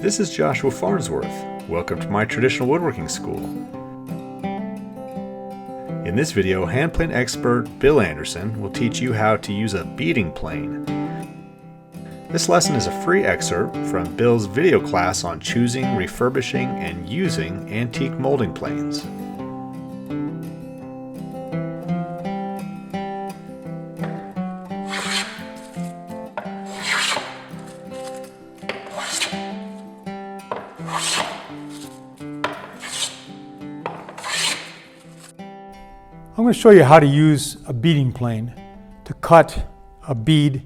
This is Joshua Farnsworth. Welcome to my traditional woodworking school. In this video, hand plane expert Bill Anderson will teach you how to use a beading plane. This lesson is a free excerpt from Bill's video class on choosing, refurbishing, and using antique molding planes. I'm going to show you how to use a beading plane to cut a bead,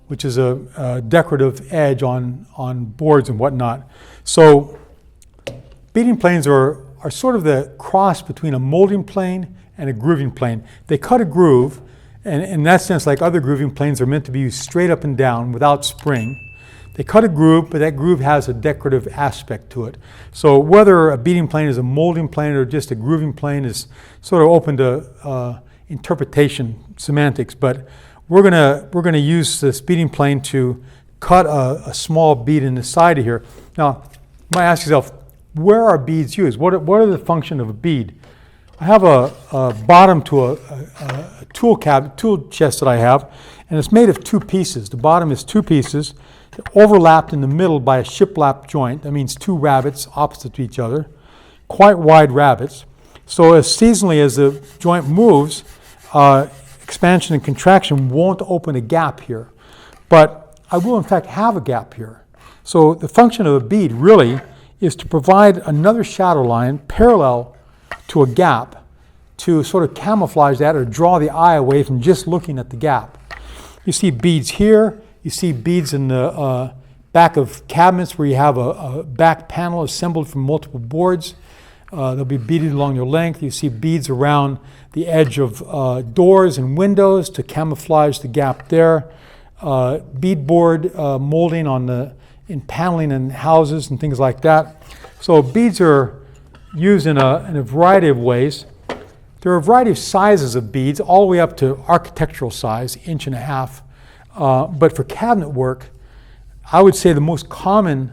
which is a decorative edge on boards and whatnot. So beading planes are sort of the cross between a molding plane and a grooving plane. They cut a groove, and in that sense, like other grooving planes, are meant to be used straight up and down without spring. They cut a groove, but that groove has a decorative aspect to it. So whether a beading plane is a molding plane or just a grooving plane is sort of open to interpretation, semantics. But we're gonna use this beading plane to cut a small bead in the side of here. Now, you might ask yourself, where are beads used? What are the function of a bead? I have a bottom to a tool chest that I have, and it's made of two pieces. The bottom is two pieces overlapped in the middle by a shiplap joint. That means two rabbets opposite to each other, quite wide rabbets. So as seasonally as the joint moves, expansion and contraction won't open a gap here. But I will in fact have a gap here. So the function of a bead really is to provide another shadow line parallel to a gap to sort of camouflage that or draw the eye away from just looking at the gap. You see beads here. You see beads in the back of cabinets where you have a back panel assembled from multiple boards. They'll be beaded along your length. You see beads around the edge of doors and windows to camouflage the gap there. Beadboard molding in paneling in houses and things like that. So beads are used in a variety of ways. There are a variety of sizes of beads, all the way up to architectural size, 1.5 inches. But for cabinet work, I would say the most common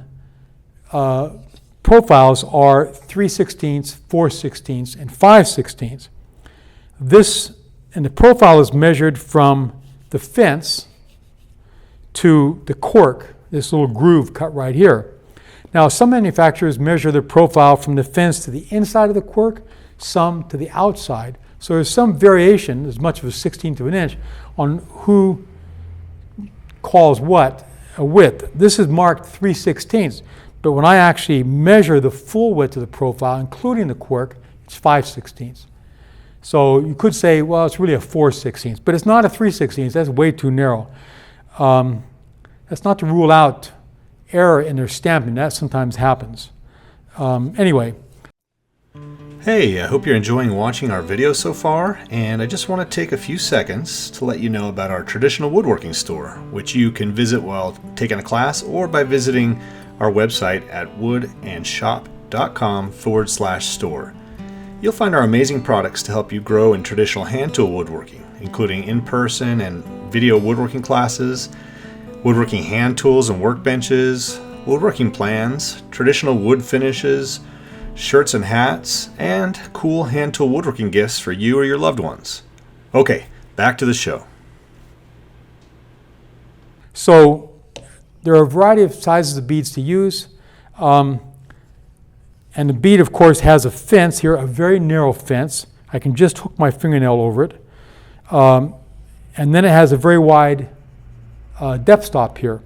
profiles are 3/16, 4/16, and 5/16. The profile is measured from the fence to the cork, this little groove cut right here. Now, some manufacturers measure the profile from the fence to the inside of the cork, some to the outside. So there's some variation, as much of a 1/16 of an inch, on who calls what a width. This is marked 3/16, but when I actually measure the full width of the profile, including the cork, it's 5/16. So you could say, well, it's really a 4/16, but it's not a 3/16. That's way too narrow. That's not to rule out error in their stamping. That sometimes happens. Anyway. Hey, I hope you're enjoying watching our video so far, and I just want to take a few seconds to let you know about our traditional woodworking store, which you can visit while taking a class or by visiting our website at woodandshop.com/store. You'll find our amazing products to help you grow in traditional hand tool woodworking, including in-person and video woodworking classes, woodworking hand tools and workbenches, woodworking plans, traditional wood finishes, shirts and hats, and cool hand tool woodworking gifts for you or your loved ones. Okay, back to the show. So there are a variety of sizes of beads to use. And the bead, of course, has a fence here, a very narrow fence. I can just hook my fingernail over it. And then it has a very wide depth stop here.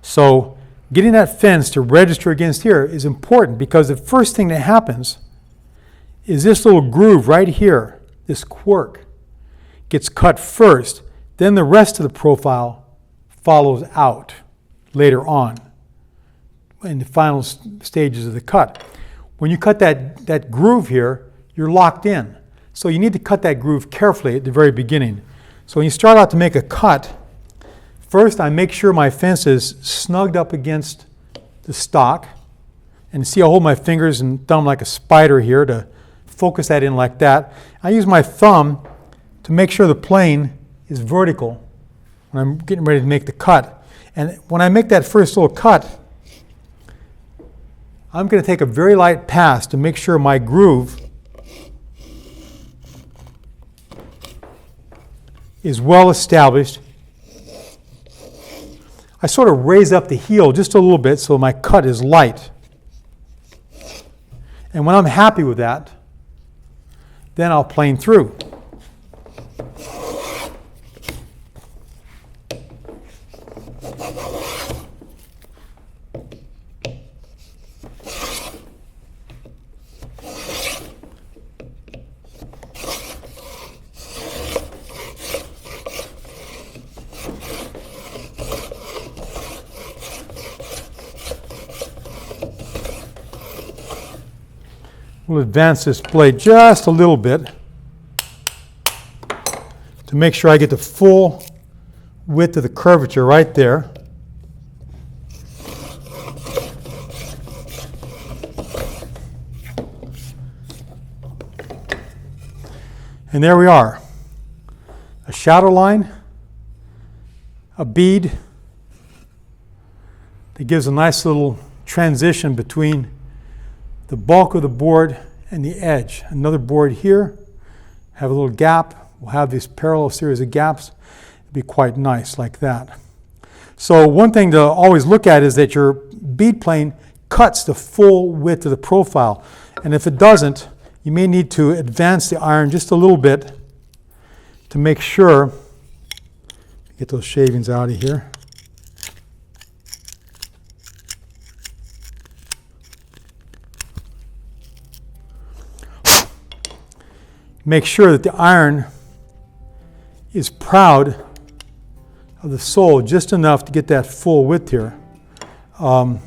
So getting that fence to register against here is important, because the first thing that happens is this little groove right here, this quirk, gets cut first. Then the rest of the profile follows out later on in the final stages of the cut. When you cut that groove here, you're locked in. So you need to cut that groove carefully at the very beginning. So when you start out to make a cut, first, I make sure my fence is snugged up against the stock. And see, I hold my fingers and thumb like a spider here to focus that in like that. I use my thumb to make sure the plane is vertical when I'm getting ready to make the cut. And when I make that first little cut, I'm going to take a very light pass to make sure my groove is well established. I sort of raise up the heel just a little bit so my cut is light. And when I'm happy with that, then I'll plane through. We'll advance this blade just a little bit to make sure I get the full width of the curvature right there. And there we are. A shadow line, a bead that gives a nice little transition between the bulk of the board and the edge. Another board here, have a little gap. We'll have this parallel series of gaps. It'll be quite nice like that. So one thing to always look at is that your bead plane cuts the full width of the profile. And if it doesn't, you may need to advance the iron just a little bit to make sure. Get those shavings out of here. Make sure that the iron is proud of the sole just enough to get that full width here. And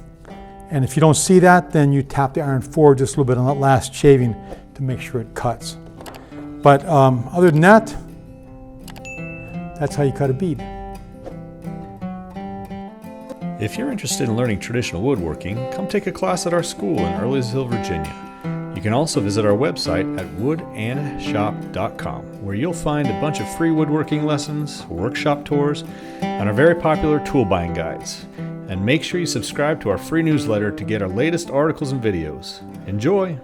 if you don't see that, then you tap the iron forward just a little bit on that last shaving to make sure it cuts. But other than that, that's how you cut a bead. If you're interested in learning traditional woodworking, come take a class at our school in Earlysville, Virginia. You can also visit our website at woodandshop.com, where you'll find a bunch of free woodworking lessons, workshop tours, and our very popular tool buying guides. And make sure you subscribe to our free newsletter to get our latest articles and videos. Enjoy!